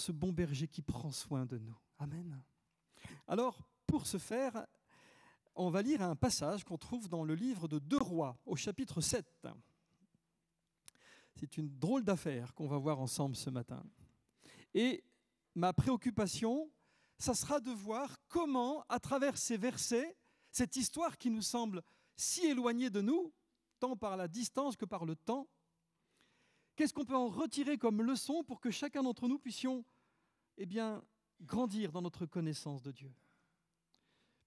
ce bon berger qui prend soin de nous. Amen. Alors, pour ce faire, on va lire un passage qu'on trouve dans le livre de 2 Rois, au chapitre 7. C'est une drôle d'affaire qu'on va voir ensemble ce matin. Et ma préoccupation, ça sera de voir comment, à travers ces versets, cette histoire qui nous semble si éloignée de nous, tant par la distance que par le temps, qu'est-ce qu'on peut en retirer comme leçon pour que chacun d'entre nous puissions grandir dans notre connaissance de Dieu.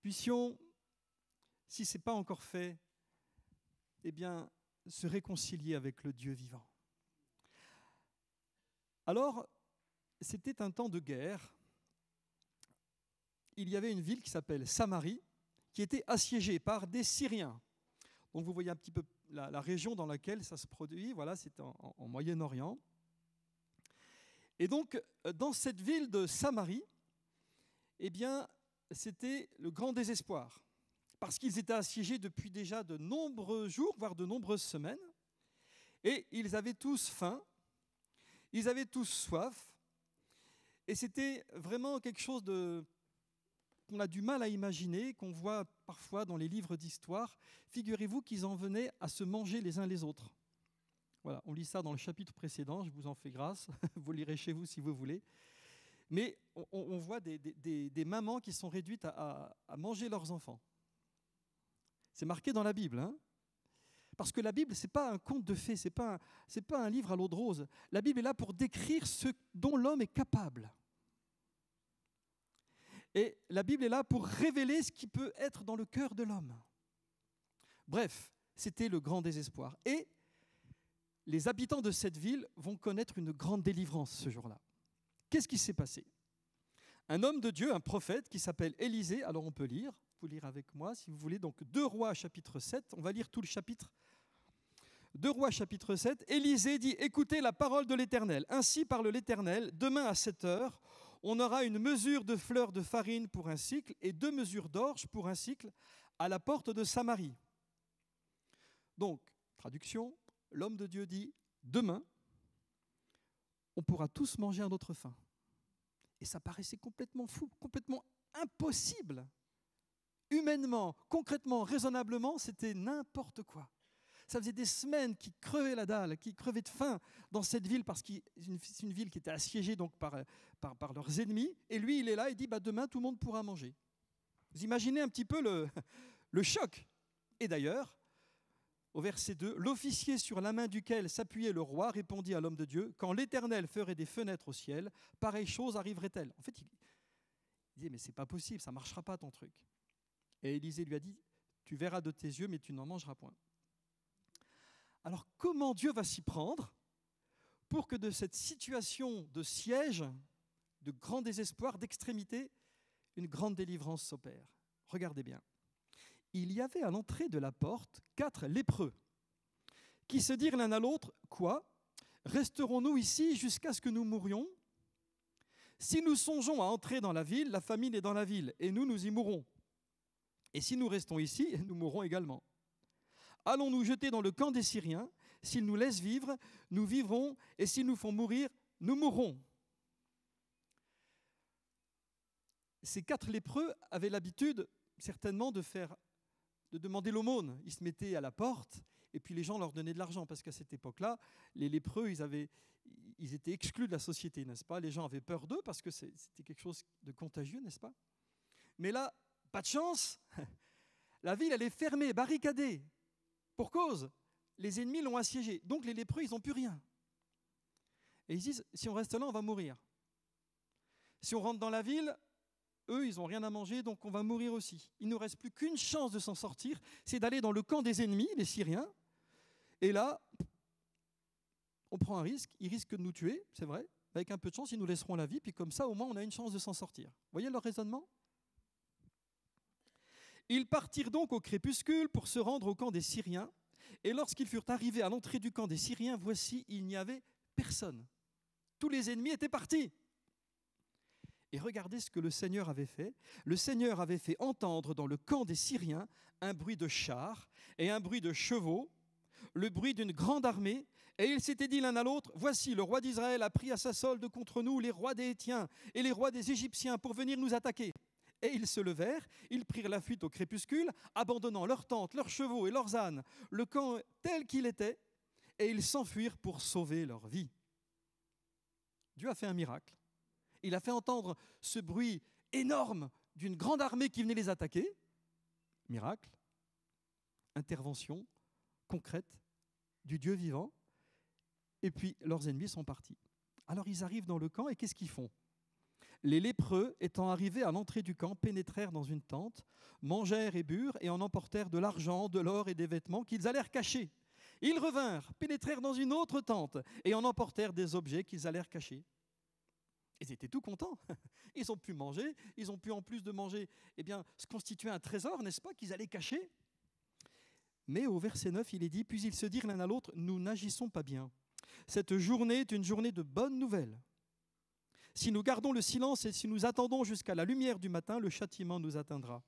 Puissions, si ce n'est pas encore fait, se réconcilier avec le Dieu vivant. Alors, c'était un temps de guerre. Il y avait une ville qui s'appelle Samarie, qui était assiégée par des Syriens. Donc vous voyez un petit peu la région dans laquelle ça se produit. Voilà, c'est en Moyen-Orient. Et donc, dans cette ville de Samarie, c'était le grand désespoir. Parce qu'ils étaient assiégés depuis déjà de nombreux jours, voire de nombreuses semaines. Et ils avaient tous faim, ils avaient tous soif. Et c'était vraiment quelque chose qu'on a du mal à imaginer, qu'on voit parfois dans les livres d'histoire. Figurez-vous qu'ils en venaient à se manger les uns les autres. Voilà, on lit ça dans le chapitre précédent, je vous en fais grâce, vous lirez chez vous si vous voulez. Mais on voit des mamans qui sont réduites à manger leurs enfants. C'est marqué dans la Bible, hein ? Parce que la Bible, ce n'est pas un conte de fées, ce n'est pas un livre à l'eau de rose. La Bible est là pour décrire ce dont l'homme est capable. Et la Bible est là pour révéler ce qui peut être dans le cœur de l'homme. Bref, c'était le grand désespoir. Et les habitants de cette ville vont connaître une grande délivrance ce jour-là. Qu'est-ce qui s'est passé ? Un homme de Dieu, un prophète qui s'appelle Élisée, alors on peut lire, vous lire avec moi si vous voulez, donc 2 Rois chapitre 7, on va lire tout le chapitre. 2 Rois chapitre 7, Élisée dit « Écoutez la parole de l'Éternel. Ainsi parle l'Éternel, demain à 7 heures, on aura une mesure de fleur de farine pour un cycle et 2 mesures d'orge pour un cycle à la porte de Samarie. » Donc, traduction, l'homme de Dieu dit « Demain, on pourra tous manger à notre faim. » Et ça paraissait complètement fou, complètement impossible. Humainement, concrètement, raisonnablement, c'était n'importe quoi. Ça faisait des semaines qu'ils crevaient la dalle, qu'ils crevaient de faim dans cette ville, parce que c'est une ville qui était assiégée donc par leurs ennemis. Et lui, il est là, il dit demain, tout le monde pourra manger. Vous imaginez un petit peu le choc. Et d'ailleurs, au verset 2, l'officier sur la main duquel s'appuyait le roi répondit à l'homme de Dieu, quand l'Éternel ferait des fenêtres au ciel, pareille chose arriverait-elle. En fait, il disait, mais c'est pas possible, ça ne marchera pas ton truc. Et Élisée lui a dit, tu verras de tes yeux, mais tu n'en mangeras point. Alors, comment Dieu va s'y prendre pour que de cette situation de siège, de grand désespoir, d'extrémité, une grande délivrance s'opère? Regardez bien. Il y avait à l'entrée de la porte 4 lépreux qui se dirent l'un à l'autre, « Quoi ? Resterons-nous ici jusqu'à ce que nous mourions ? Si nous songeons à entrer dans la ville, la famine est dans la ville, et nous y mourrons. Et si nous restons ici, nous mourrons également. Allons nous jeter dans le camp des Syriens. S'ils nous laissent vivre, nous vivrons, et s'ils nous font mourir, nous mourrons. » Ces 4 lépreux avaient l'habitude, certainement, de demander l'aumône. Ils se mettaient à la porte, et puis les gens leur donnaient de l'argent, parce qu'à cette époque-là, les lépreux, ils étaient exclus de la société, n'est-ce pas? Les gens avaient peur d'eux, parce que c'était quelque chose de contagieux, n'est-ce pas? Mais là, pas de chance. La ville, elle est fermée, barricadée. Pour cause, les ennemis l'ont assiégée. Donc les lépreux, ils n'ont plus rien. Et ils disent, si on reste là, on va mourir. Si on rentre dans la ville, eux, ils n'ont rien à manger, donc on va mourir aussi. Il ne nous reste plus qu'une chance de s'en sortir, c'est d'aller dans le camp des ennemis, les Syriens. Et là, on prend un risque, ils risquent de nous tuer, c'est vrai. Avec un peu de chance, ils nous laisseront la vie, puis comme ça, au moins, on a une chance de s'en sortir. Vous voyez leur raisonnement ? Ils partirent donc au crépuscule pour se rendre au camp des Syriens. Et lorsqu'ils furent arrivés à l'entrée du camp des Syriens, voici, il n'y avait personne. Tous les ennemis étaient partis. Et regardez ce que le Seigneur avait fait. Le Seigneur avait fait entendre dans le camp des Syriens un bruit de chars et un bruit de chevaux, le bruit d'une grande armée Et ils s'étaient dit l'un à l'autre, voici, le roi d'Israël a pris à sa solde contre nous les rois des Hétiens et les rois des Égyptiens pour venir nous attaquer. Et ils se levèrent, ils prirent la fuite au crépuscule, abandonnant leurs tentes, leurs chevaux et leurs ânes, le camp tel qu'il était, et ils s'enfuirent pour sauver leur vie. Dieu a fait un miracle. Il a fait entendre ce bruit énorme d'une grande armée qui venait les attaquer. Miracle, intervention concrète du Dieu vivant. Et puis leurs ennemis sont partis. Alors ils arrivent dans le camp et qu'est-ce qu'ils font ? Les lépreux, étant arrivés à l'entrée du camp, pénétrèrent dans une tente, mangèrent et burent et en emportèrent de l'argent, de l'or et des vêtements qu'ils allèrent cacher. Ils revinrent, pénétrèrent dans une autre tente et en emportèrent des objets qu'ils allèrent cacher. Ils étaient tout contents. Ils ont pu manger, ils ont pu en plus de manger, se constituer un trésor, n'est-ce pas, qu'ils allaient cacher. Mais au verset 9, il est dit, puis ils se dirent l'un à l'autre, nous n'agissons pas bien. Cette journée est une journée de bonnes nouvelles. Si nous gardons le silence et si nous attendons jusqu'à la lumière du matin, le châtiment nous atteindra.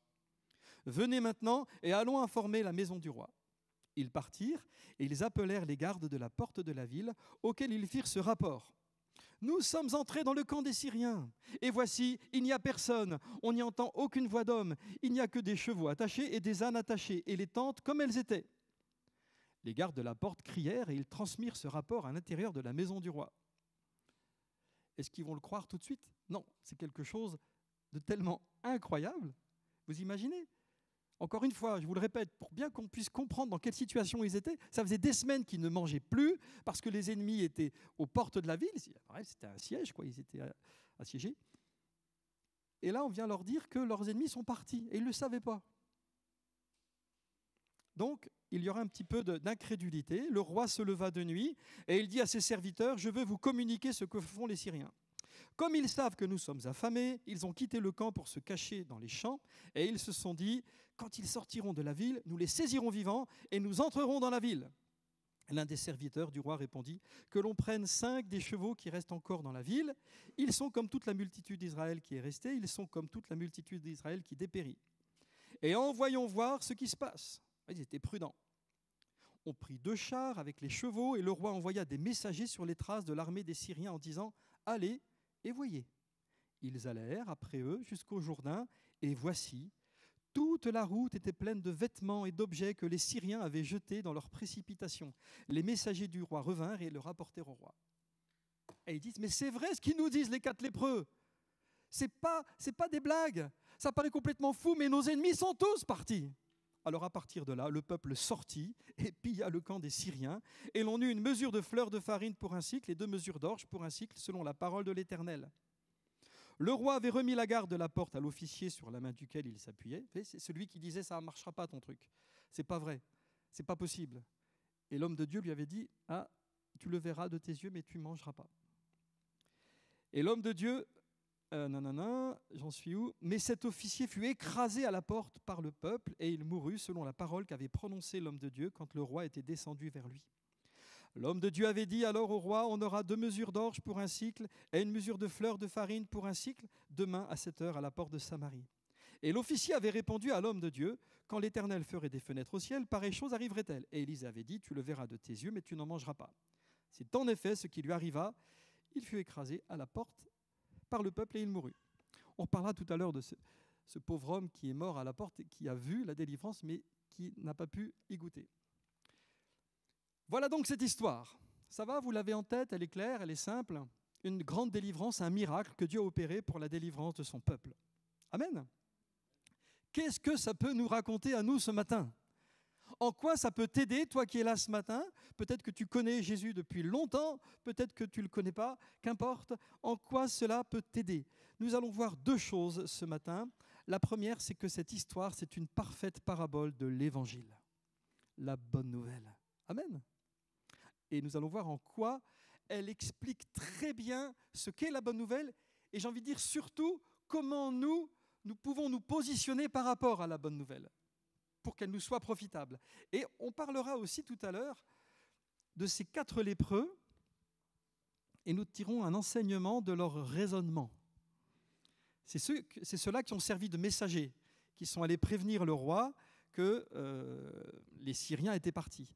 Venez maintenant et allons informer la maison du roi. Ils partirent et ils appelèrent les gardes de la porte de la ville, auxquels ils firent ce rapport. Nous sommes entrés dans le camp des Syriens, et voici, il n'y a personne, on n'y entend aucune voix d'homme, il n'y a que des chevaux attachés et des ânes attachés, et les tentes comme elles étaient. Les gardes de la porte crièrent et ils transmirent ce rapport à l'intérieur de la maison du roi. Est-ce qu'ils vont le croire tout de suite ? Non, c'est quelque chose de tellement incroyable. Vous imaginez ? Encore une fois, je vous le répète, pour bien qu'on puisse comprendre dans quelle situation ils étaient, ça faisait des semaines qu'ils ne mangeaient plus parce que les ennemis étaient aux portes de la ville. C'était un siège, quoi. Ils étaient assiégés. Et là, on vient leur dire que leurs ennemis sont partis et ils ne le savaient pas. Donc, il y aura un petit peu d'incrédulité. Le roi se leva de nuit et il dit à ses serviteurs, « Je veux vous communiquer ce que font les Syriens. » Comme ils savent que nous sommes affamés, ils ont quitté le camp pour se cacher dans les champs et ils se sont dit, quand ils sortiront de la ville, nous les saisirons vivants et nous entrerons dans la ville. L'un des serviteurs du roi répondit, que l'on prenne 5 des chevaux qui restent encore dans la ville. Ils sont comme toute la multitude d'Israël qui est restée, ils sont comme toute la multitude d'Israël qui dépérit. Et envoyons voir ce qui se passe. Ils étaient prudents. On prit 2 chars avec les chevaux et le roi envoya des messagers sur les traces de l'armée des Syriens en disant, allez et voyez. Ils allèrent après eux jusqu'au Jourdain et voici, toute la route était pleine de vêtements et d'objets que les Syriens avaient jetés dans leur précipitation. Les messagers du roi revinrent et le rapportèrent au roi. Et ils disent, mais c'est vrai ce qu'ils nous disent les 4 lépreux. C'est pas des blagues. Ça paraît complètement fou, mais nos ennemis sont tous partis. Alors à partir de là, le peuple sortit et pilla le camp des Syriens, et l'on eut une mesure de fleur de farine pour un cycle et 2 mesures d'orge pour un cycle, selon la parole de l'Éternel. Le roi avait remis la garde de la porte à l'officier sur la main duquel il s'appuyait. C'est celui qui disait « ça ne marchera pas ton truc, c'est pas vrai, c'est pas possible ». Et l'homme de Dieu lui avait dit « ah, tu le verras de tes yeux, mais tu ne mangeras pas ». Et l'homme de Dieu j'en suis où ? Mais cet officier fut écrasé à la porte par le peuple et il mourut selon la parole qu'avait prononcée l'homme de Dieu quand le roi était descendu vers lui. L'homme de Dieu avait dit alors au roi, on aura 2 mesures d'orge pour un cycle et 1 mesure de fleur de farine pour un cycle, demain à 7 heures à la porte de Samarie. Et l'officier avait répondu à l'homme de Dieu, quand l'Éternel ferait des fenêtres au ciel, pareille chose arriverait-elle ? Et Élisée avait dit, tu le verras de tes yeux, mais tu n'en mangeras pas. C'est en effet ce qui lui arriva, il fut écrasé à la porte par le peuple et il mourut. On parlera tout à l'heure de ce pauvre homme qui est mort à la porte et qui a vu la délivrance mais qui n'a pas pu y goûter. Voilà donc cette histoire. Ça va, vous l'avez en tête, elle est claire, elle est simple. Une grande délivrance, un miracle que Dieu a opéré pour la délivrance de son peuple. Amen. Qu'est-ce que ça peut nous raconter à nous ce matin ? En quoi ça peut t'aider, toi qui es là ce matin ? Peut-être que tu connais Jésus depuis longtemps, peut-être que tu ne le connais pas, qu'importe. En quoi cela peut t'aider ? Nous allons voir 2 choses ce matin. La première, c'est que cette histoire, c'est une parfaite parabole de l'Évangile. La bonne nouvelle. Amen. Et nous allons voir en quoi elle explique très bien ce qu'est la bonne nouvelle et j'ai envie de dire surtout comment nous pouvons nous positionner par rapport à la bonne nouvelle, pour qu'elle nous soit profitable. Et on parlera aussi tout à l'heure de ces 4 lépreux et nous tirons un enseignement de leur raisonnement. C'est ceux-là qui ont servi de messagers, qui sont allés prévenir le roi que les Syriens étaient partis.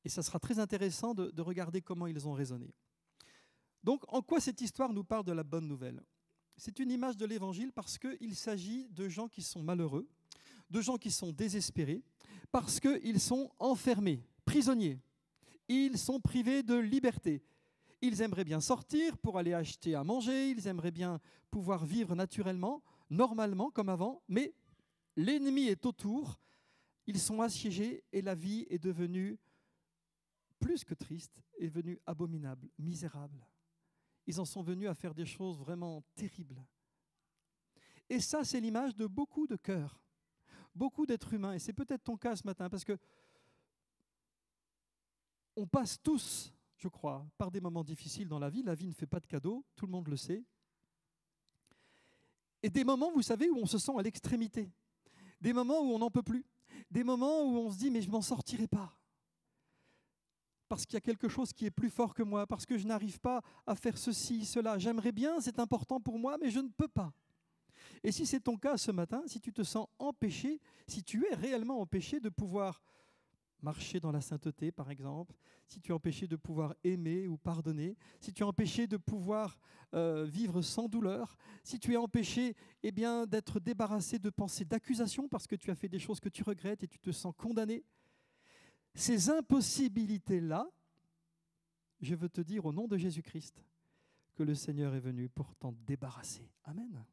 Et ça sera très intéressant de regarder comment ils ont raisonné. Donc, en quoi cette histoire nous parle de la bonne nouvelle? C'est une image de l'Évangile parce qu'il s'agit de gens qui sont malheureux, de gens qui sont désespérés, parce qu'ils sont enfermés, prisonniers. Ils sont privés de liberté. Ils aimeraient bien sortir pour aller acheter à manger, ils aimeraient bien pouvoir vivre naturellement, normalement, comme avant, mais l'ennemi est autour, ils sont assiégés et la vie est devenue plus que triste, est devenue abominable, misérable. Ils en sont venus à faire des choses vraiment terribles. Et ça, c'est l'image de beaucoup de cœurs, beaucoup d'êtres humains. Et c'est peut-être ton cas ce matin, parce que on passe tous, je crois, par des moments difficiles dans la vie. La vie ne fait pas de cadeaux, tout le monde le sait. Et des moments, vous savez, où on se sent à l'extrémité. Des moments où on n'en peut plus. Des moments où on se dit, mais je ne m'en sortirai pas. Parce qu'il y a quelque chose qui est plus fort que moi, parce que je n'arrive pas à faire ceci, cela. J'aimerais bien, c'est important pour moi, mais je ne peux pas. Et si c'est ton cas ce matin, si tu te sens empêché, si tu es réellement empêché de pouvoir marcher dans la sainteté, par exemple, si tu es empêché de pouvoir aimer ou pardonner, si tu es empêché de pouvoir vivre sans douleur, si tu es empêché d'être débarrassé de pensées d'accusation parce que tu as fait des choses que tu regrettes et tu te sens condamné, ces impossibilités-là, je veux te dire au nom de Jésus-Christ que le Seigneur est venu pour t'en débarrasser. Amen.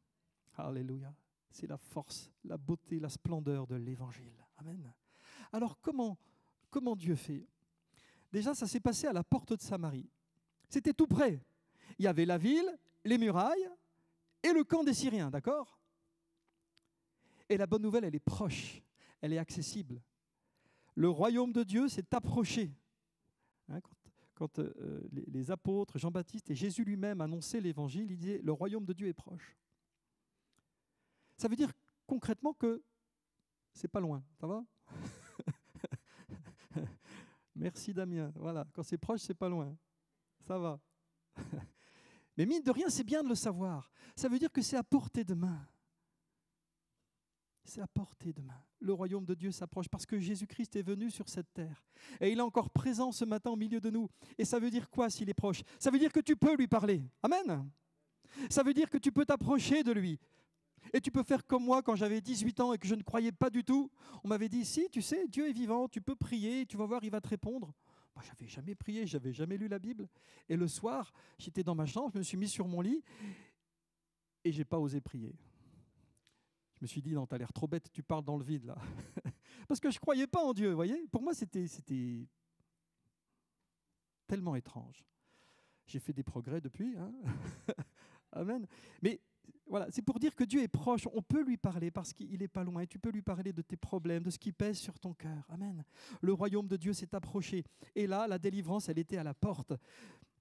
Alléluia. C'est la force, la beauté, la splendeur de l'Évangile. Amen. Alors comment Dieu fait? Déjà, ça s'est passé à la porte de Samarie. C'était tout près. Il y avait la ville, les murailles et le camp des Syriens, d'accord? Et la bonne nouvelle, elle est proche, elle est accessible. Le royaume de Dieu s'est approché. Hein, quand les apôtres, Jean-Baptiste et Jésus lui-même annonçaient l'Évangile, il disait « Le royaume de Dieu est proche ». Ça veut dire concrètement que c'est pas loin, ça va? Merci Damien. Voilà, quand c'est proche, c'est pas loin. Ça va. Mais mine de rien, c'est bien de le savoir. Ça veut dire que c'est à portée de main. C'est à portée de main. Le royaume de Dieu s'approche parce que Jésus-Christ est venu sur cette terre. Et il est encore présent ce matin au milieu de nous. Et ça veut dire quoi s'il est proche? Ça veut dire que tu peux lui parler. Amen. Ça veut dire que tu peux t'approcher de lui. Et tu peux faire comme moi quand j'avais 18 ans et que je ne croyais pas du tout. On m'avait dit, si, tu sais, Dieu est vivant, tu peux prier, tu vas voir, il va te répondre. Moi, je n'avais jamais prié, je n'avais jamais lu la Bible. Et le soir, j'étais dans ma chambre, je me suis mis sur mon lit et je n'ai pas osé prier. Je me suis dit, non, tu as l'air trop bête, tu parles dans le vide là. Parce que je ne croyais pas en Dieu, vous voyez. Pour moi, c'était tellement étrange. J'ai fait des progrès depuis. Hein. Amen. Mais voilà, c'est pour dire que Dieu est proche. On peut lui parler parce qu'il n'est pas loin. Et tu peux lui parler de tes problèmes, de ce qui pèse sur ton cœur. Amen. Le royaume de Dieu s'est approché. Et là, la délivrance, elle était à la porte.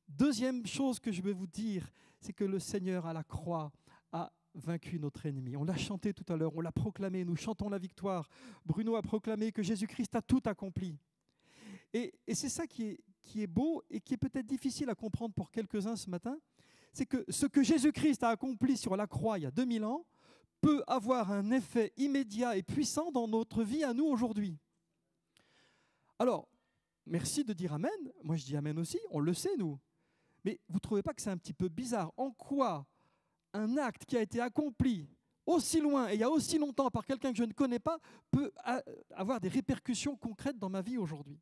Deuxième chose que je veux vous dire, c'est que le Seigneur à la croix a vaincu notre ennemi. On l'a chanté tout à l'heure, on l'a proclamé, nous chantons la victoire. Bruno a proclamé que Jésus-Christ a tout accompli. Et c'est ça qui est beau et qui est peut-être difficile à comprendre pour quelques-uns ce matin. C'est que ce que Jésus-Christ a accompli sur la croix il y a 2000 ans peut avoir un effet immédiat et puissant dans notre vie à nous aujourd'hui. Alors, merci de dire Amen. Moi, je dis Amen aussi, on le sait, nous. Mais vous ne trouvez pas que c'est un petit peu bizarre? En quoi un acte qui a été accompli aussi loin et il y a aussi longtemps par quelqu'un que je ne connais pas peut avoir des répercussions concrètes dans ma vie aujourd'hui?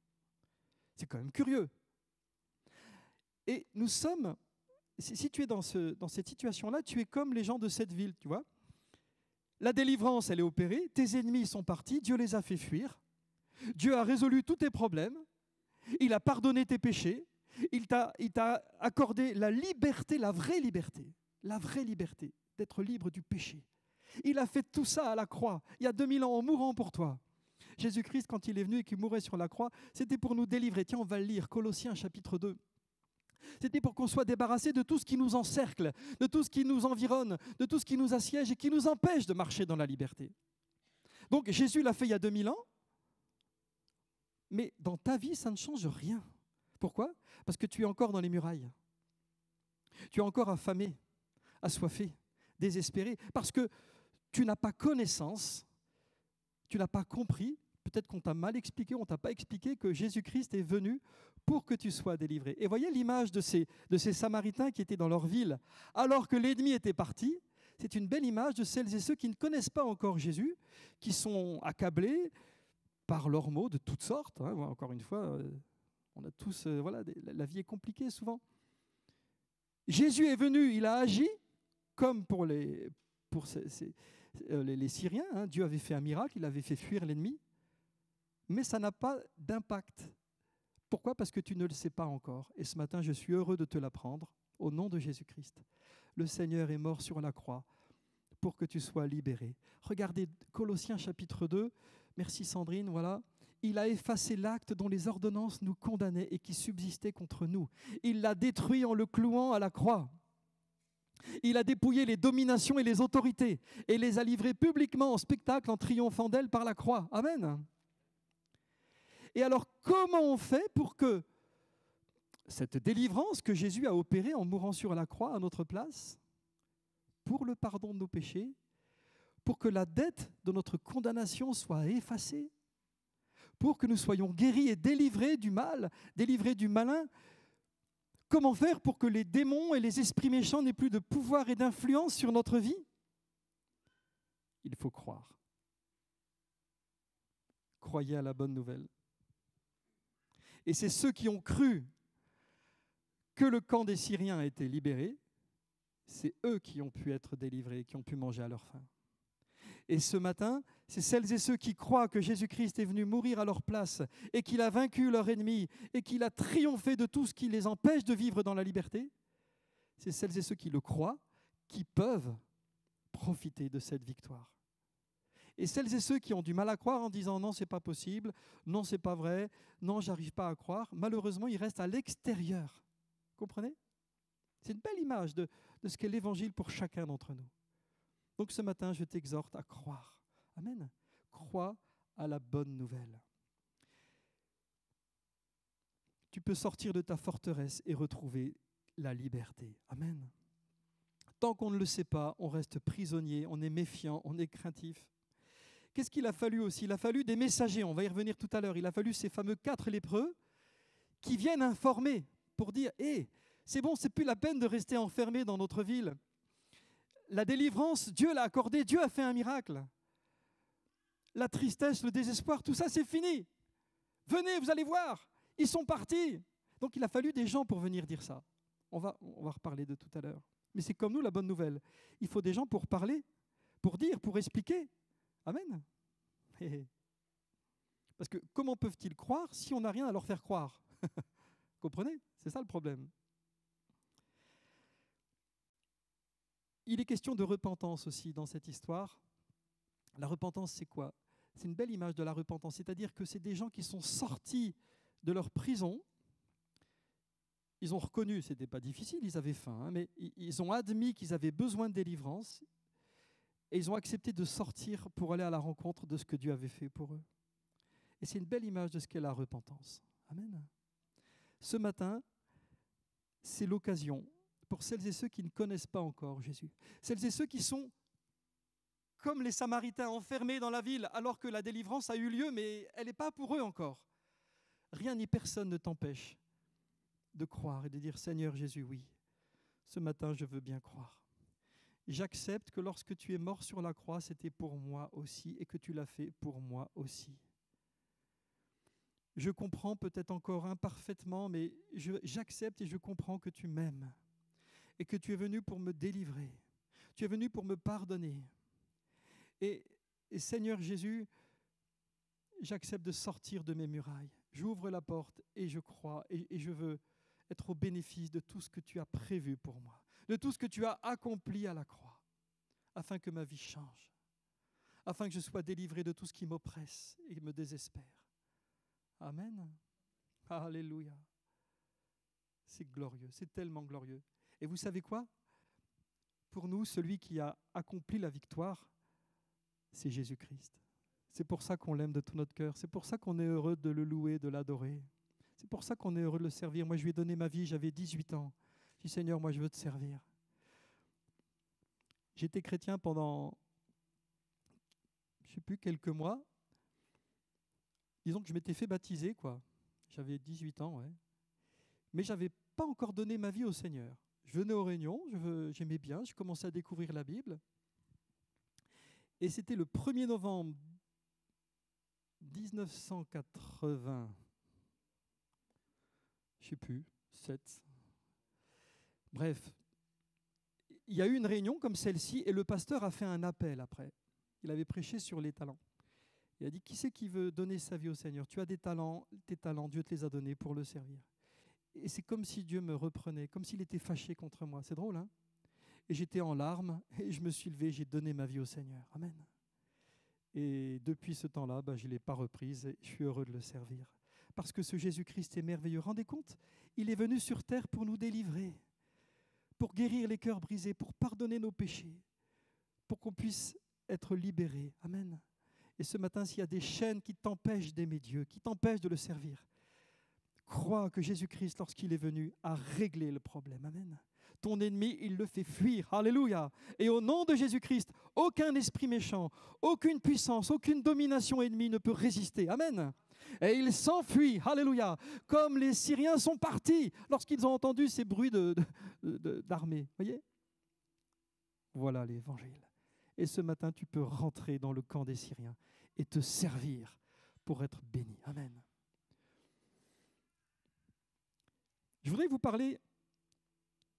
C'est quand même curieux. Et nous sommes... Si tu es dans cette situation-là, tu es comme les gens de cette ville, tu vois. La délivrance, elle est opérée, tes ennemis sont partis, Dieu les a fait fuir, Dieu a résolu tous tes problèmes, il a pardonné tes péchés, il t'a accordé la liberté, la vraie liberté d'être libre du péché. Il a fait tout ça à la croix, il y a 2000 ans, en mourant pour toi. Jésus-Christ, quand il est venu et qu'il mourait sur la croix, c'était pour nous délivrer. Tiens, on va le lire, Colossiens chapitre 2. C'était pour qu'on soit débarrassé de tout ce qui nous encercle, de tout ce qui nous environne, de tout ce qui nous assiège et qui nous empêche de marcher dans la liberté. Donc Jésus l'a fait il y a 2000 ans, mais dans ta vie, ça ne change rien. Pourquoi? Parce que tu es encore dans les murailles. Tu es encore affamé, assoiffé, désespéré, parce que tu n'as pas connaissance, tu n'as pas compris, peut-être qu'on t'a mal expliqué, on ne t'a pas expliqué que Jésus-Christ est venu pour que tu sois délivré. Et voyez l'image de ces Samaritains qui étaient dans leur ville, alors que l'ennemi était parti. C'est une belle image de celles et ceux qui ne connaissent pas encore Jésus, qui sont accablés par leurs maux de toutes sortes. Encore une fois, on a tous, la vie est compliquée souvent. Jésus est venu, il a agi comme pour les Syriens. Dieu avait fait un miracle, il avait fait fuir l'ennemi, mais ça n'a pas d'impact. Pourquoi ? Parce que tu ne le sais pas encore. Et ce matin, je suis heureux de te l'apprendre au nom de Jésus-Christ. Le Seigneur est mort sur la croix pour que tu sois libéré. Regardez Colossiens chapitre 2. Merci Sandrine, voilà. Il a effacé l'acte dont les ordonnances nous condamnaient et qui subsistait contre nous. Il l'a détruit en le clouant à la croix. Il a dépouillé les dominations et les autorités et les a livrées publiquement en spectacle en triomphant d'elles par la croix. Amen. Et alors, comment on fait pour que cette délivrance que Jésus a opérée en mourant sur la croix à notre place, pour le pardon de nos péchés, pour que la dette de notre condamnation soit effacée, pour que nous soyons guéris et délivrés du mal, délivrés du malin, comment faire pour que les démons et les esprits méchants n'aient plus de pouvoir et d'influence sur notre vie ? Il faut croire. Croyez à la bonne nouvelle. Et c'est ceux qui ont cru que le camp des Syriens a été libéré, c'est eux qui ont pu être délivrés, qui ont pu manger à leur faim. Et ce matin, c'est celles et ceux qui croient que Jésus-Christ est venu mourir à leur place et qu'il a vaincu leur ennemi et qu'il a triomphé de tout ce qui les empêche de vivre dans la liberté. C'est celles et ceux qui le croient qui peuvent profiter de cette victoire. Et celles et ceux qui ont du mal à croire en disant non, c'est pas possible, non, c'est pas vrai, non, j'arrive pas à croire, malheureusement, ils restent à l'extérieur. Comprenez ? C'est une belle image de ce qu'est l'évangile pour chacun d'entre nous. Donc ce matin, je t'exhorte à croire. Amen. Crois à la bonne nouvelle. Tu peux sortir de ta forteresse et retrouver la liberté. Amen. Tant qu'on ne le sait pas, on reste prisonnier, on est méfiant, on est craintif. Qu'est-ce qu'il a fallu aussi ? Il a fallu des messagers, on va y revenir tout à l'heure. Il a fallu ces fameux 4 lépreux qui viennent informer pour dire « Hé, c'est bon, c'est plus la peine de rester enfermé dans notre ville. La délivrance, Dieu l'a accordée, Dieu a fait un miracle. La tristesse, le désespoir, tout ça, c'est fini. Venez, vous allez voir, ils sont partis. » Donc il a fallu des gens pour venir dire ça. On va reparler de tout à l'heure. Mais c'est comme nous la bonne nouvelle. Il faut des gens pour parler, pour dire, pour expliquer. Amen. Parce que comment peuvent-ils croire si on n'a rien à leur faire croire ? Comprenez ? C'est ça le problème. Il est question de repentance aussi dans cette histoire. La repentance, c'est quoi ? C'est une belle image de la repentance, c'est-à-dire que c'est des gens qui sont sortis de leur prison. Ils ont reconnu, ce n'était pas difficile, ils avaient faim, mais ils ont admis qu'ils avaient besoin de délivrance et ils ont accepté de sortir pour aller à la rencontre de ce que Dieu avait fait pour eux. Et c'est une belle image de ce qu'est la repentance. Amen. Ce matin, c'est l'occasion pour celles et ceux qui ne connaissent pas encore Jésus, celles et ceux qui sont comme les Samaritains enfermés dans la ville alors que la délivrance a eu lieu, mais elle n'est pas pour eux encore. Rien ni personne ne t'empêche de croire et de dire « Seigneur Jésus, oui, ce matin je veux bien croire. J'accepte que lorsque tu es mort sur la croix, c'était pour moi aussi et que tu l'as fait pour moi aussi. Je comprends peut-être encore imparfaitement, mais j'accepte et je comprends que tu m'aimes et que tu es venu pour me délivrer. Tu es venu pour me pardonner. Et Seigneur Jésus, j'accepte de sortir de mes murailles. J'ouvre la porte et je crois et je veux être au bénéfice de tout ce que tu as prévu pour moi, de tout ce que tu as accompli à la croix, afin que ma vie change, afin que je sois délivré de tout ce qui m'oppresse et me désespère. Amen. Alléluia. C'est glorieux, c'est tellement glorieux. Et vous savez quoi ? Pour nous, celui qui a accompli la victoire, c'est Jésus-Christ. C'est pour ça qu'on l'aime de tout notre cœur. C'est pour ça qu'on est heureux de le louer, de l'adorer. C'est pour ça qu'on est heureux de le servir. Moi, je lui ai donné ma vie, j'avais 18 ans. Je dis, Seigneur, moi, je veux te servir. J'étais chrétien pendant, je ne sais plus, quelques mois. disons que je m'étais fait baptiser, quoi. J'avais 18 ans, ouais. Mais je n'avais pas encore donné ma vie au Seigneur. Je venais aux réunions, j'aimais bien, je commençais à découvrir la Bible. Et c'était le 1er novembre 1980, je ne sais plus, 7. Bref, il y a eu une réunion comme celle-ci et le pasteur a fait un appel après. Il avait prêché sur les talents. Il a dit, qui c'est qui veut donner sa vie au Seigneur? Tu as des talents, tes talents, Dieu te les a donnés pour le servir. Et c'est comme si Dieu me reprenait, comme s'il était fâché contre moi. C'est drôle, hein? Et j'étais en larmes et je me suis levé, j'ai donné ma vie au Seigneur. Amen. Et depuis ce temps-là, je ne l'ai pas reprise et je suis heureux de le servir. Parce que ce Jésus-Christ est merveilleux. Rendez compte, il est venu sur terre pour nous délivrer, pour guérir les cœurs brisés, pour pardonner nos péchés, pour qu'on puisse être libérés. Amen. Et ce matin, s'il y a des chaînes qui t'empêchent d'aimer Dieu, qui t'empêchent de le servir, crois que Jésus-Christ, lorsqu'il est venu, a réglé le problème. Amen. Ton ennemi, il le fait fuir. Alléluia. Et au nom de Jésus-Christ, aucun esprit méchant, aucune puissance, aucune domination ennemie ne peut résister. Amen. Et il s'enfuit. Alléluia. Comme les Syriens sont partis lorsqu'ils ont entendu ces bruits d'armée. Voyez ? Voilà l'évangile. Et ce matin, tu peux rentrer dans le camp des Syriens et te servir pour être béni. Amen. Je voudrais vous parler,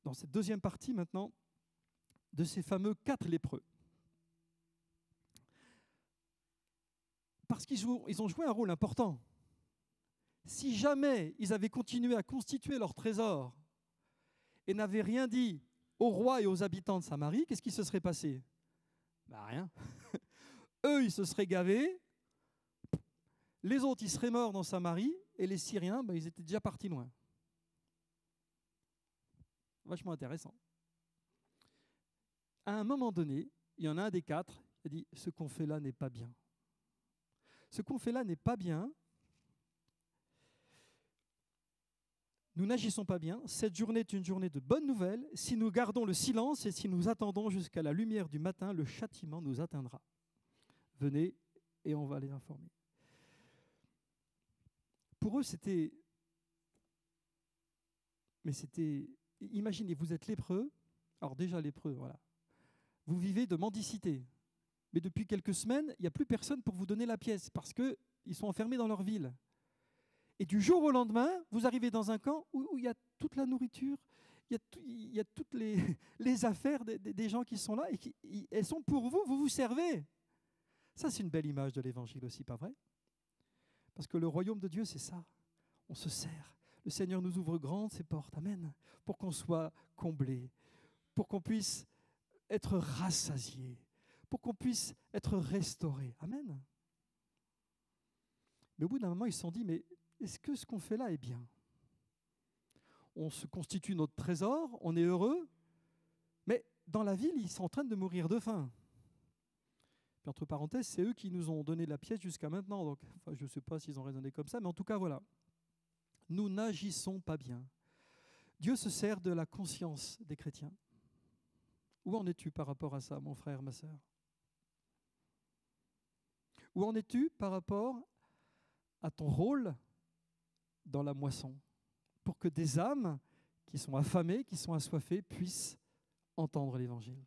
dans cette deuxième partie maintenant, de ces fameux 4 lépreux. Parce qu'ils ont joué un rôle important. Si jamais ils avaient continué à constituer leur trésor et n'avaient rien dit au roi et aux habitants de Samarie, qu'est-ce qui se serait passé? Rien. Eux, ils se seraient gavés. Les autres, ils seraient morts dans Samarie. Et les Syriens, ils étaient déjà partis loin. Vachement intéressant. À un moment donné, il y en a un des 4 qui a dit « Ce qu'on fait là n'est pas bien. Ce qu'on fait là n'est pas bien. Nous n'agissons pas bien. Cette journée est une journée de bonnes nouvelles. Si nous gardons le silence et si nous attendons jusqu'à la lumière du matin, le châtiment nous atteindra. Venez et on va les informer. » Pour eux, c'était... Imaginez, vous êtes lépreux. Alors déjà lépreux, voilà. Vous vivez de mendicité. Mais depuis quelques semaines, il n'y a plus personne pour vous donner la pièce parce qu'ils sont enfermés dans leur ville. Et du jour au lendemain, vous arrivez dans un camp où il y a toute la nourriture, il y a toutes les affaires des gens qui sont là et elles sont pour vous, vous vous servez. Ça, c'est une belle image de l'évangile aussi, pas vrai? Parce que le royaume de Dieu, c'est ça. On se sert. Le Seigneur nous ouvre grandes ses portes, amen, pour qu'on soit comblé, pour qu'on puisse être rassasié, pour qu'on puisse être restauré, amen. Mais au bout d'un moment, ils se sont dit, mais est-ce que ce qu'on fait là est bien? On se constitue notre trésor, on est heureux, mais dans la ville, ils sont en train de mourir de faim. Puis entre parenthèses, c'est eux qui nous ont donné la pièce jusqu'à maintenant, donc je ne sais pas s'ils ont raisonné comme ça, mais en tout cas, voilà. Nous n'agissons pas bien. Dieu se sert de la conscience des chrétiens. Où en es-tu par rapport à ça, mon frère, ma sœur? Où en es-tu par rapport à ton rôle dans la moisson, pour que des âmes qui sont affamées, qui sont assoiffées, puissent entendre l'Évangile?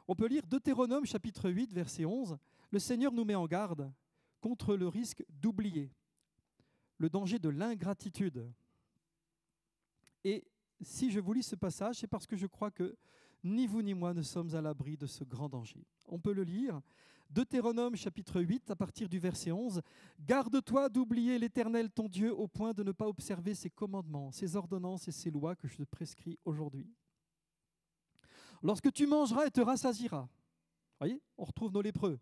On peut lire Deutéronome chapitre 8, verset 11. Le Seigneur nous met en garde contre le risque d'oublier, le danger de l'ingratitude. Et si je vous lis ce passage, c'est parce que je crois que ni vous ni moi ne sommes à l'abri de ce grand danger. On peut le lire. Deutéronome chapitre 8, à partir du verset 11. « Garde-toi d'oublier l'Éternel ton Dieu au point de ne pas observer ses commandements, ses ordonnances et ses lois que je te prescris aujourd'hui. Lorsque tu mangeras et te rassasieras. » Voyez, on retrouve nos lépreux.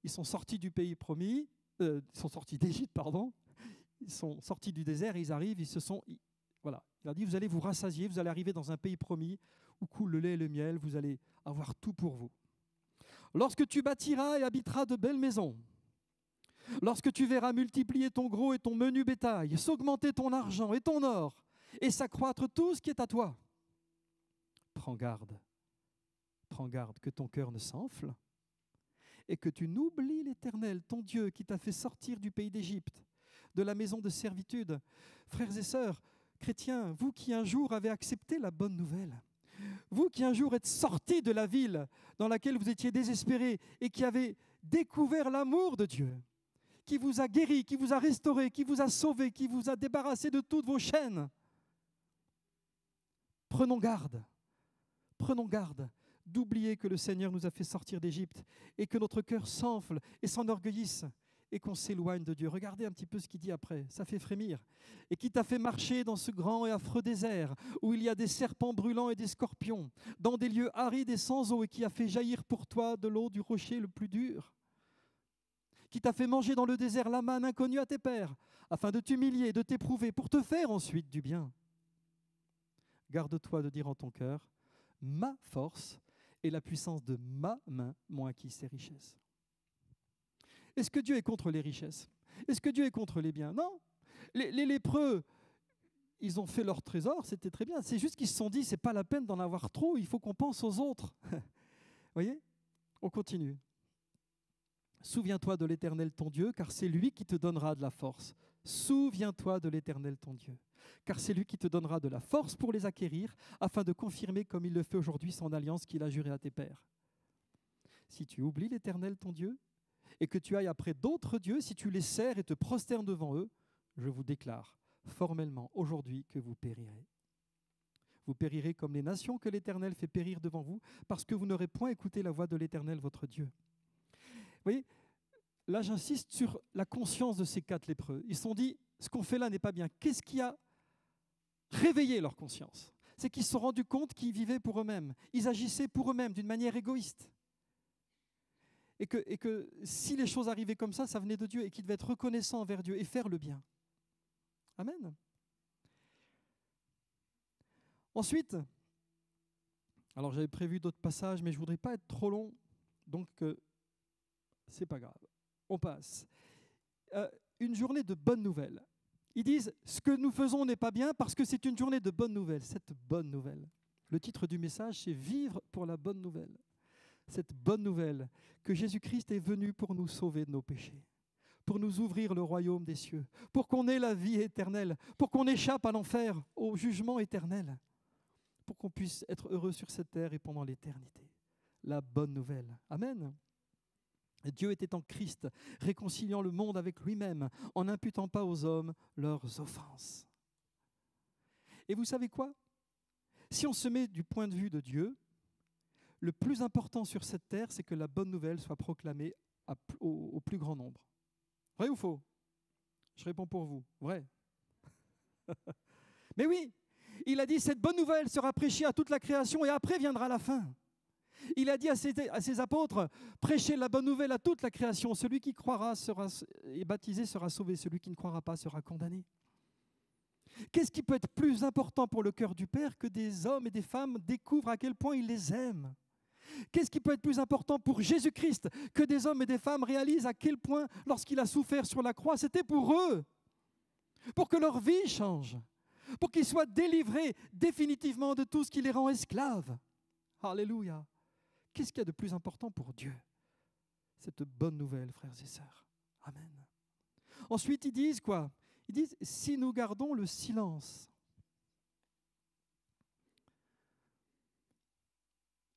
Ils sont sortis du pays promis, ils sont sortis d'Égypte, pardon. Ils sont sortis du désert, ils arrivent, voilà. Il a dit, vous allez vous rassasier, vous allez arriver dans un pays promis où coule le lait et le miel, vous allez avoir tout pour vous. Lorsque tu bâtiras et habiteras de belles maisons, lorsque tu verras multiplier ton gros et ton menu bétail, s'augmenter ton argent et ton or, et s'accroître tout ce qui est à toi, prends garde que ton cœur ne s'enfle et que tu n'oublies l'Éternel, ton Dieu, qui t'a fait sortir du pays d'Égypte, de la maison de servitude. Frères et sœurs, chrétiens, vous qui un jour avez accepté la bonne nouvelle, vous qui un jour êtes sortis de la ville dans laquelle vous étiez désespérés et qui avez découvert l'amour de Dieu, qui vous a guéri, qui vous a restauré, qui vous a sauvé, qui vous a débarrassé de toutes vos chaînes. Prenons garde d'oublier que le Seigneur nous a fait sortir d'Égypte et que notre cœur s'enfle et s'enorgueillisse et qu'on s'éloigne de Dieu. Regardez un petit peu ce qu'il dit après, ça fait frémir. Et qui t'a fait marcher dans ce grand et affreux désert où il y a des serpents brûlants et des scorpions, dans des lieux arides et sans eau, et qui a fait jaillir pour toi de l'eau du rocher le plus dur, qui t'a fait manger dans le désert la manne inconnue à tes pères, afin de t'humilier, de t'éprouver, pour te faire ensuite du bien. Garde-toi de dire en ton cœur, ma force et la puissance de ma main m'ont acquis ces richesses. Est-ce que Dieu est contre les richesses? Est-ce que Dieu est contre les biens? Non. Les lépreux, ils ont fait leur trésor, c'était très bien. C'est juste qu'ils se sont dit, c'est pas la peine d'en avoir trop, il faut qu'on pense aux autres. Vous voyez? On continue. Souviens-toi de l'Éternel ton Dieu, car c'est lui qui te donnera de la force. Souviens-toi de l'Éternel ton Dieu, car c'est lui qui te donnera de la force pour les acquérir, afin de confirmer comme il le fait aujourd'hui son alliance qu'il a jurée à tes pères. Si tu oublies l'Éternel ton Dieu, et que tu ailles après d'autres dieux, si tu les sers et te prosternes devant eux, je vous déclare formellement aujourd'hui que vous périrez. Vous périrez comme les nations que l'Éternel fait périr devant vous, parce que vous n'aurez point écouté la voix de l'Éternel votre Dieu. Vous voyez, là j'insiste sur la conscience de ces 4 lépreux. Ils se sont dit, ce qu'on fait là n'est pas bien. Qu'est-ce qui a réveillé leur conscience? C'est qu'ils se sont rendus compte qu'ils vivaient pour eux-mêmes. Ils agissaient pour eux-mêmes d'une manière égoïste. Et que si les choses arrivaient comme ça venait de Dieu et qu'ils devaient être reconnaissants envers Dieu et faire le bien. Amen. Ensuite, alors j'avais prévu d'autres passages, mais je ne voudrais pas être trop long, donc c'est pas grave. On passe. Une journée de bonnes nouvelles. Ils disent, ce que nous faisons n'est pas bien parce que c'est une journée de bonnes nouvelles. Cette bonne nouvelle. Le titre du message, c'est « Vivre pour la bonne nouvelle ». Cette bonne nouvelle que Jésus-Christ est venu pour nous sauver de nos péchés, pour nous ouvrir le royaume des cieux, pour qu'on ait la vie éternelle, pour qu'on échappe à l'enfer, au jugement éternel, pour qu'on puisse être heureux sur cette terre et pendant l'éternité. La bonne nouvelle. Amen. Dieu était en Christ, réconciliant le monde avec lui-même, en n'imputant pas aux hommes leurs offenses. Et vous savez quoi? Si on se met du point de vue de Dieu, le plus important sur cette terre, c'est que la bonne nouvelle soit proclamée au plus grand nombre. Vrai ou faux? Je réponds pour vous. Vrai. Mais oui, il a dit, cette bonne nouvelle sera prêchée à toute la création et après viendra la fin. Il a dit à ses apôtres, prêchez la bonne nouvelle à toute la création. Celui qui croira et baptisé sera sauvé. Celui qui ne croira pas sera condamné. Qu'est-ce qui peut être plus important pour le cœur du Père que des hommes et des femmes découvrent à quel point il les aime? Qu'est-ce qui peut être plus important pour Jésus-Christ que des hommes et des femmes réalisent à quel point, lorsqu'il a souffert sur la croix, c'était pour eux, pour que leur vie change, pour qu'ils soient délivrés définitivement de tout ce qui les rend esclaves. Alléluia. Qu'est-ce qu'il y a de plus important pour Dieu? Cette bonne nouvelle, frères et sœurs. Amen. Ensuite, ils disent quoi? Ils disent, si nous gardons le silence,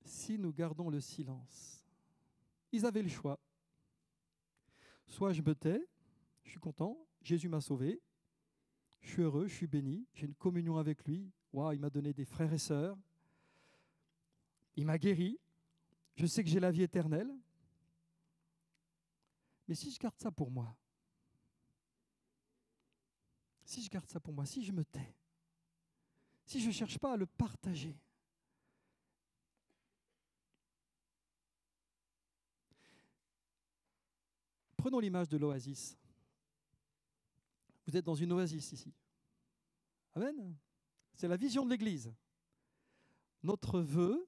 si nous gardons le silence. Ils avaient le choix. Soit je me tais, je suis content, Jésus m'a sauvé, je suis heureux, je suis béni, j'ai une communion avec lui, wow, il m'a donné des frères et sœurs, il m'a guéri, je sais que j'ai la vie éternelle. Mais si je garde ça pour moi, si je garde ça pour moi, si je me tais, si je ne cherche pas à le partager, prenons l'image de l'oasis. Vous êtes dans une oasis ici. Amen. C'est la vision de l'Église. Notre vœu,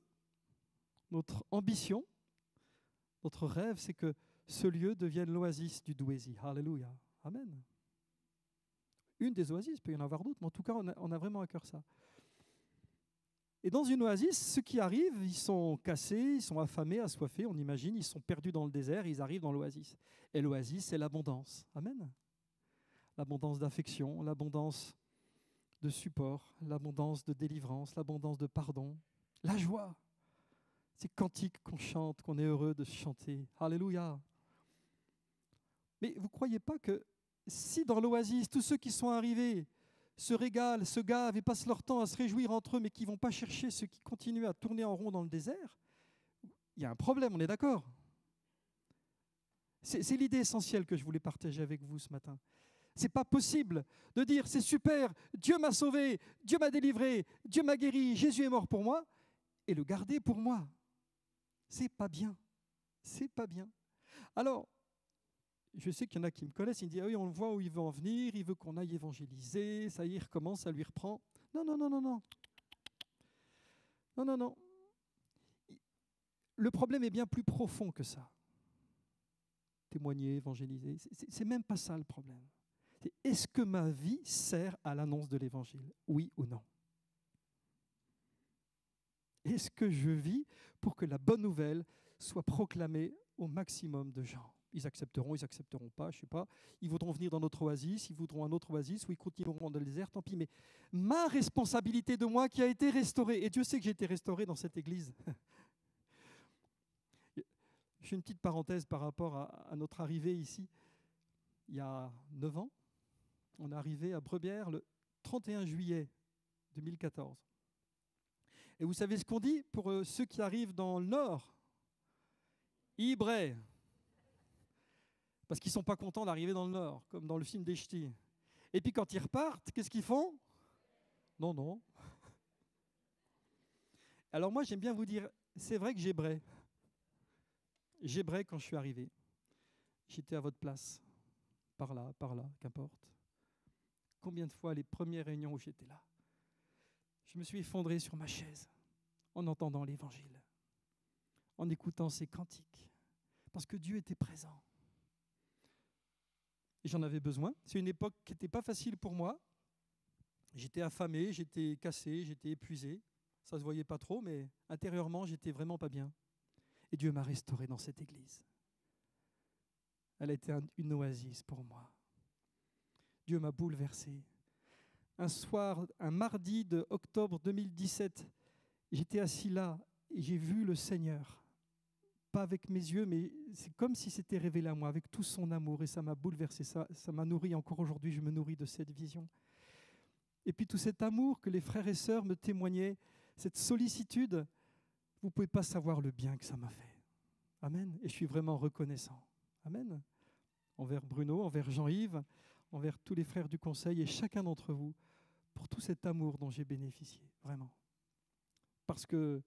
notre ambition, notre rêve, c'est que ce lieu devienne l'oasis du Douaisis. Alléluia. Amen. Une des oasis, il peut y en avoir d'autres, mais en tout cas, on a vraiment à cœur ça. Et dans une oasis, ceux qui arrivent, ils sont cassés, ils sont affamés, assoiffés, on imagine, ils sont perdus dans le désert, ils arrivent dans l'oasis. Et l'oasis, c'est l'abondance. Amen. L'abondance d'affection, l'abondance de support, l'abondance de délivrance, l'abondance de pardon, la joie. Ces cantiques qu'on chante, qu'on est heureux de chanter. Alléluia. Mais vous ne croyez pas que si dans l'oasis, tous ceux qui sont arrivés se régalent, se gavent et passent leur temps à se réjouir entre eux, mais qui ne vont pas chercher ceux qui continuent à tourner en rond dans le désert, il y a un problème, on est d'accord? C'est l'idée essentielle que je voulais partager avec vous ce matin. Ce n'est pas possible de dire c'est super, Dieu m'a sauvé, Dieu m'a délivré, Dieu m'a guéri, Jésus est mort pour moi, et le garder pour moi. C'est pas bien. C'est pas bien. Alors, je sais qu'il y en a qui me connaissent, ils me disent ah oui, on le voit où il veut en venir, il veut qu'on aille évangéliser, ça y est, il recommence, ça lui reprend. Non, non, non, non, non. Non, non, non. Le problème est bien plus profond que ça. Témoigner, évangéliser, c'est même pas ça le problème. C'est est-ce que ma vie sert à l'annonce de l'évangile? Oui ou non? Est-ce que je vis pour que la bonne nouvelle soit proclamée au maximum de gens? Ils accepteront, ils n'accepteront pas, je ne sais pas. Ils voudront venir dans notre oasis, ils voudront un autre oasis, ou ils continueront dans le désert, tant pis. Mais ma responsabilité de moi qui a été restaurée, et Dieu sait que j'ai été restauré dans cette église. Je fais une petite parenthèse par rapport à notre arrivée ici. Il y a 9 ans, on est arrivé à Brebières le 31 juillet 2014. Et vous savez ce qu'on dit pour ceux qui arrivent dans le nord? Ibray. Parce qu'ils ne sont pas contents d'arriver dans le nord, comme dans le film des Ch'tis. Et puis quand ils repartent, qu'est-ce qu'ils font? Non, non. Alors moi, j'aime bien vous dire, c'est vrai que j'ébrais. J'ébrais quand je suis arrivé. J'étais à votre place, par là, qu'importe. Combien de fois les premières réunions où j'étais là, je me suis effondré sur ma chaise en entendant l'évangile, en écoutant ces cantiques, parce que Dieu était présent. Et j'en avais besoin. C'est une époque qui n'était pas facile pour moi. J'étais affamé, j'étais cassé, j'étais épuisé. Ça ne se voyait pas trop, mais intérieurement, j'étais vraiment pas bien. Et Dieu m'a restauré dans cette église. Elle a été une oasis pour moi. Dieu m'a bouleversé. Un soir, un mardi de octobre 2017, j'étais assis là et j'ai vu le Seigneur. Pas avec mes yeux, mais c'est comme si c'était révélé à moi, avec tout son amour, et ça m'a bouleversé, ça m'a nourri. Encore aujourd'hui, je me nourris de cette vision. Et puis tout cet amour que les frères et sœurs me témoignaient, cette sollicitude, vous ne pouvez pas savoir le bien que ça m'a fait. Amen. Et je suis vraiment reconnaissant. Amen. Envers Bruno, envers Jean-Yves, envers tous les frères du conseil et chacun d'entre vous, pour tout cet amour dont j'ai bénéficié, vraiment. Parce que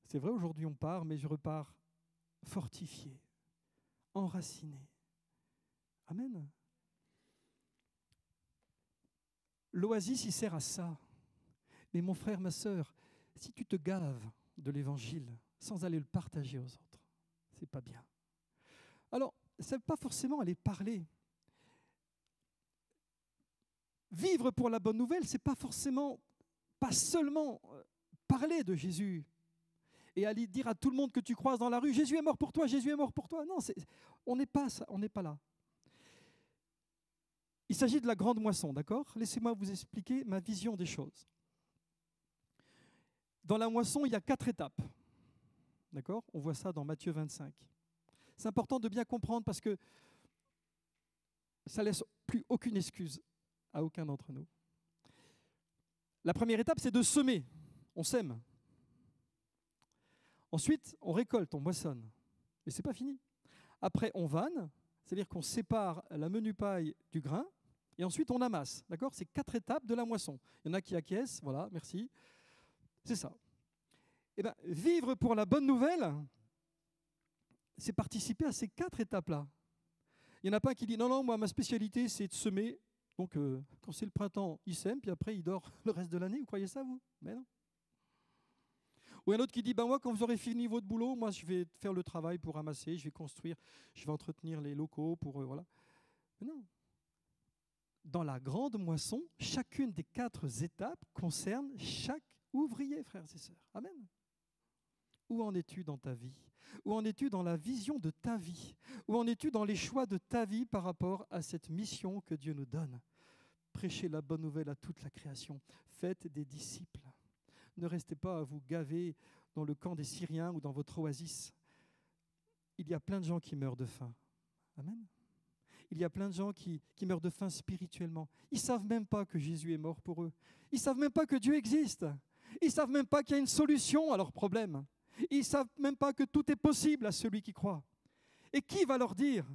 c'est vrai, aujourd'hui on part, mais je repars fortifié, enraciné. Amen. L'oasis, il sert à ça. Mais mon frère, ma sœur, si tu te gaves de l'évangile sans aller le partager aux autres, c'est pas bien. Alors, ça ne veut pas forcément aller parler. Vivre pour la bonne nouvelle, c'est pas forcément, pas seulement parler de Jésus et aller dire à tout le monde que tu croises dans la rue, Jésus est mort pour toi, Jésus est mort pour toi. Non, on n'est pas là. Il s'agit de la grande moisson, d'accord? Laissez-moi vous expliquer ma vision des choses. Dans la moisson, il y a 4 étapes. D'accord? On voit ça dans Matthieu 25. C'est important de bien comprendre parce que ça ne laisse plus aucune excuse à aucun d'entre nous. La première étape, c'est de semer. On sème. Ensuite, on récolte, on moissonne. Mais ce n'est pas fini. Après, on vanne, c'est-à-dire qu'on sépare la menue paille du grain, et ensuite on amasse. D'accord? C'est 4 étapes de la moisson. Il y en a qui acquiescent, voilà, merci. C'est ça. Eh bien, vivre pour la bonne nouvelle, c'est participer à ces 4 étapes-là. Il n'y en a pas qui dit, non, non, moi, ma spécialité, c'est de semer. Donc, quand c'est le printemps, il sème, puis après, il dort le reste de l'année. Vous croyez ça, vous? Mais non. Ou un autre qui dit, ben moi, quand vous aurez fini votre boulot, moi, je vais faire le travail pour ramasser, je vais construire, je vais entretenir les locaux pour... voilà. Mais non. Dans la grande moisson, chacune des 4 étapes concerne chaque ouvrier, frères et sœurs. Amen. Où en es-tu dans ta vie? Où en es-tu dans la vision de ta vie? Où en es-tu dans les choix de ta vie par rapport à cette mission que Dieu nous donne? Prêchez la bonne nouvelle à toute la création. Faites des disciples. Ne restez pas à vous gaver dans le camp des Syriens ou dans votre oasis. Il y a plein de gens qui meurent de faim. Amen. Il y a plein de gens qui meurent de faim spirituellement. Ils ne savent même pas que Jésus est mort pour eux. Ils ne savent même pas que Dieu existe. Ils ne savent même pas qu'il y a une solution à leurs problèmes. Ils ne savent même pas que tout est possible à celui qui croit. Et qui va leur dire?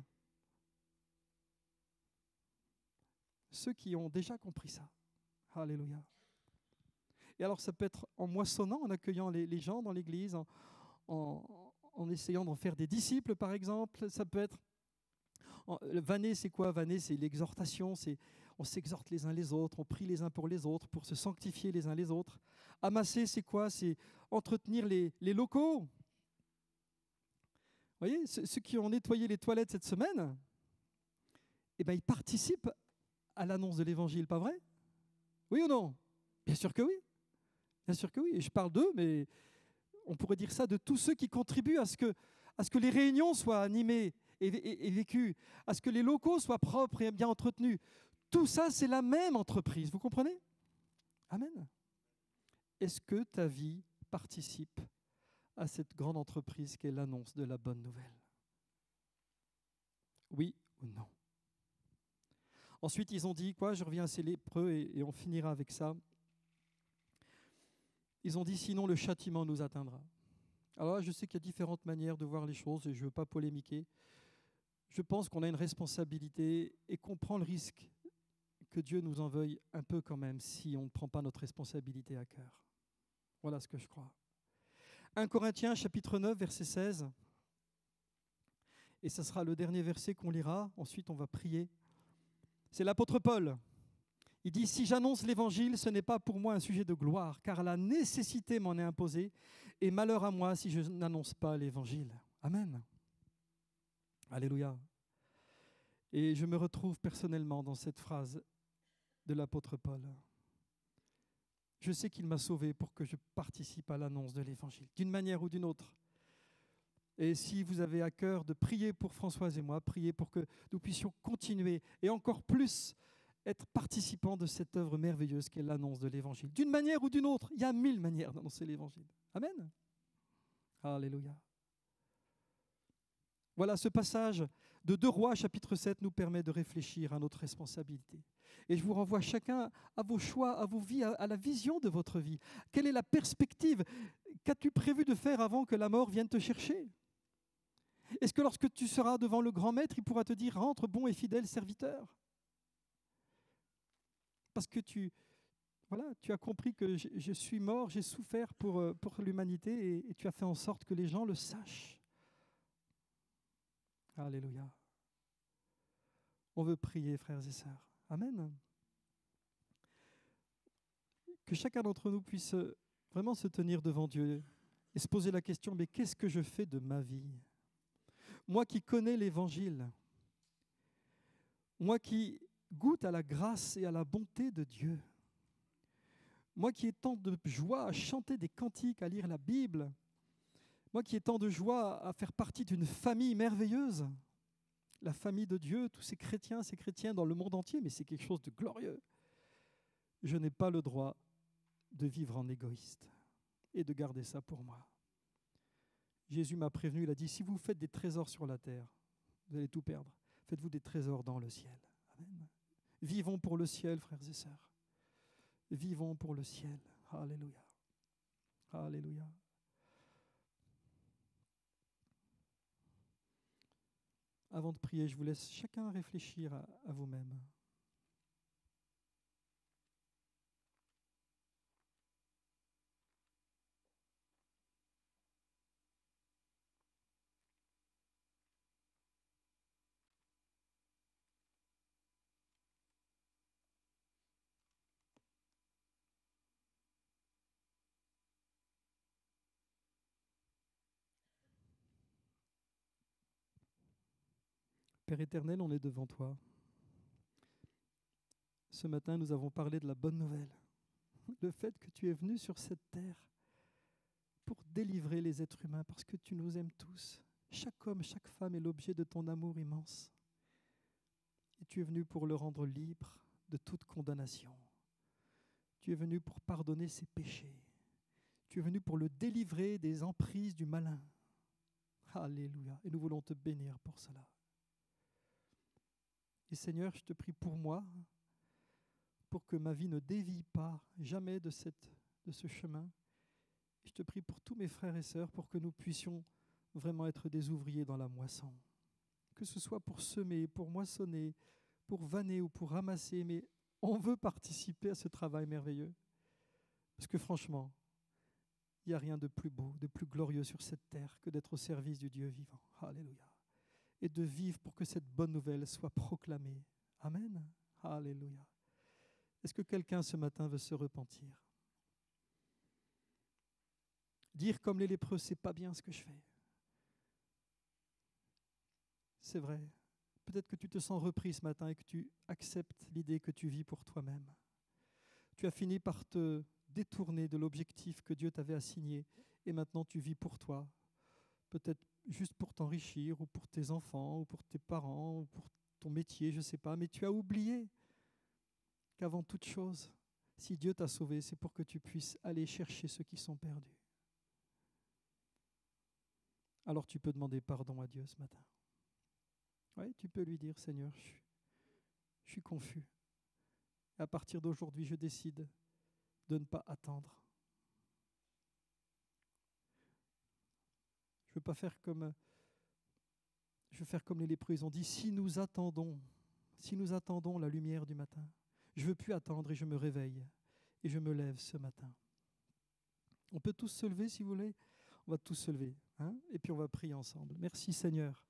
Ceux qui ont déjà compris ça. Alléluia. Et alors ça peut être en moissonnant, en accueillant les gens dans l'église, en essayant d'en faire des disciples par exemple. Ça peut être... Vanner, c'est quoi? Vanner, c'est l'exhortation, on s'exhorte les uns les autres, on prie les uns pour les autres, pour se sanctifier les uns les autres. Amasser, c'est quoi? C'est entretenir les locaux. Vous voyez, ceux qui ont nettoyé les toilettes cette semaine, eh ben, ils participent à l'annonce de l'évangile, pas vrai? Oui ou non? Bien sûr que oui. Bien sûr que oui. Et je parle d'eux, mais on pourrait dire ça de tous ceux qui contribuent à ce que les réunions soient animées et vécues, à ce que les locaux soient propres et bien entretenus. Tout ça, c'est la même entreprise. Vous comprenez? Amen. Est-ce que ta vie participe à cette grande entreprise qu'est l'annonce de la bonne nouvelle? Oui ou non? Ensuite, ils ont dit quoi? Je reviens à ces lépreux et on finira avec ça. Ils ont dit, sinon le châtiment nous atteindra. Alors là, je sais qu'il y a différentes manières de voir les choses et je ne veux pas polémiquer. Je pense qu'on a une responsabilité et qu'on prend le risque que Dieu nous en veuille un peu quand même si on ne prend pas notre responsabilité à cœur. Voilà ce que je crois. 1 Corinthiens chapitre 9, verset 16. Et ce sera le dernier verset qu'on lira. Ensuite, on va prier. C'est l'apôtre Paul. Il dit, si j'annonce l'évangile, ce n'est pas pour moi un sujet de gloire, car la nécessité m'en est imposée, et malheur à moi si je n'annonce pas l'évangile. Amen. Alléluia. Et je me retrouve personnellement dans cette phrase de l'apôtre Paul. Je sais qu'il m'a sauvé pour que je participe à l'annonce de l'évangile, d'une manière ou d'une autre. Et si vous avez à cœur de prier pour Françoise et moi, priez pour que nous puissions continuer et encore plus être participants de cette œuvre merveilleuse qu'est l'annonce de l'évangile. D'une manière ou d'une autre, il y a 1000 manières d'annoncer l'évangile. Amen. Alléluia. Voilà, ce passage de 2 Rois, chapitre 7, nous permet de réfléchir à notre responsabilité. Et je vous renvoie chacun à vos choix, à vos vies, à la vision de votre vie. Quelle est la perspective? Qu'as-tu prévu de faire avant que la mort vienne te chercher? Est-ce que lorsque tu seras devant le grand maître, il pourra te dire « Rentre, bon et fidèle serviteur » ? Parce que tu as compris que je suis mort, j'ai souffert pour l'humanité et tu as fait en sorte que les gens le sachent. Alléluia. On veut prier, frères et sœurs. Amen. Que chacun d'entre nous puisse vraiment se tenir devant Dieu et se poser la question, mais qu'est-ce que je fais de ma vie? Moi qui connais l'Évangile, moi qui goûte à la grâce et à la bonté de Dieu, moi qui ai tant de joie à chanter des cantiques, à lire la Bible, moi qui ai tant de joie à faire partie d'une famille merveilleuse, la famille de Dieu, tous ces chrétiens dans le monde entier, mais c'est quelque chose de glorieux. Je n'ai pas le droit de vivre en égoïste et de garder ça pour moi. Jésus m'a prévenu, il a dit, si vous faites des trésors sur la terre, vous allez tout perdre. Faites-vous des trésors dans le ciel. Amen. Vivons pour le ciel, frères et sœurs. Vivons pour le ciel. Alléluia. Alléluia. Avant de prier, je vous laisse chacun réfléchir à vous-même. Père éternel, on est devant toi. Ce matin, nous avons parlé de la bonne nouvelle. le fait que tu es venu sur cette terre pour délivrer les êtres humains, parce que tu nous aimes tous. Chaque homme, chaque femme est l'objet de ton amour immense. Et tu es venu pour le rendre libre de toute condamnation. Tu es venu pour pardonner ses péchés. Tu es venu pour le délivrer des emprises du malin. Alléluia. Et nous voulons te bénir pour cela. Et Seigneur, je te prie pour moi, pour que ma vie ne dévie pas jamais de ce chemin. Je te prie pour tous mes frères et sœurs, pour que nous puissions vraiment être des ouvriers dans la moisson. Que ce soit pour semer, pour moissonner, pour vanner ou pour ramasser, mais on veut participer à ce travail merveilleux. Parce que franchement, il n'y a rien de plus beau, de plus glorieux sur cette terre que d'être au service du Dieu vivant. Alléluia. Et de vivre pour que cette bonne nouvelle soit proclamée. Amen. Alléluia. Est-ce que quelqu'un ce matin veut se repentir? Dire comme les lépreux, c'est pas bien ce que je fais. C'est vrai. Peut-être que tu te sens repris ce matin et que tu acceptes l'idée que tu vis pour toi-même. Tu as fini par te détourner de l'objectif que Dieu t'avait assigné et maintenant tu vis pour toi. Peut-être juste pour t'enrichir ou pour tes enfants ou pour tes parents ou pour ton métier, je ne sais pas. Mais tu as oublié qu'avant toute chose, si Dieu t'a sauvé, c'est pour que tu puisses aller chercher ceux qui sont perdus. Alors tu peux demander pardon à Dieu ce matin. Oui, tu peux lui dire, Seigneur, je suis confus. Et à partir d'aujourd'hui, je décide de ne pas attendre. Je veux faire comme les lépreux. Ils ont dit, si nous attendons la lumière du matin, je ne veux plus attendre et je me réveille et je me lève ce matin. On peut tous se lever si vous voulez. On va tous se lever, hein, et puis on va prier ensemble. Merci Seigneur.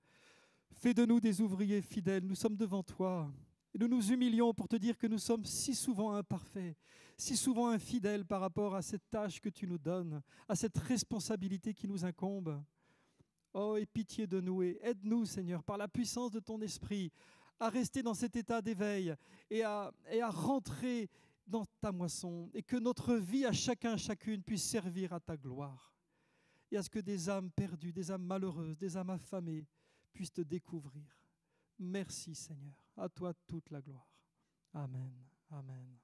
Fais de nous des ouvriers fidèles. Nous sommes devant toi. Et nous nous humilions pour te dire que nous sommes si souvent imparfaits, si souvent infidèles par rapport à cette tâche que tu nous donnes, à cette responsabilité qui nous incombe. Oh, aie pitié de nous et aide-nous, Seigneur, par la puissance de ton esprit, à rester dans cet état d'éveil et à rentrer dans ta moisson, et que notre vie à chacun, chacune puisse servir à ta gloire. Et à ce que des âmes perdues, des âmes malheureuses, des âmes affamées puissent te découvrir. Merci Seigneur, à toi toute la gloire. Amen, amen.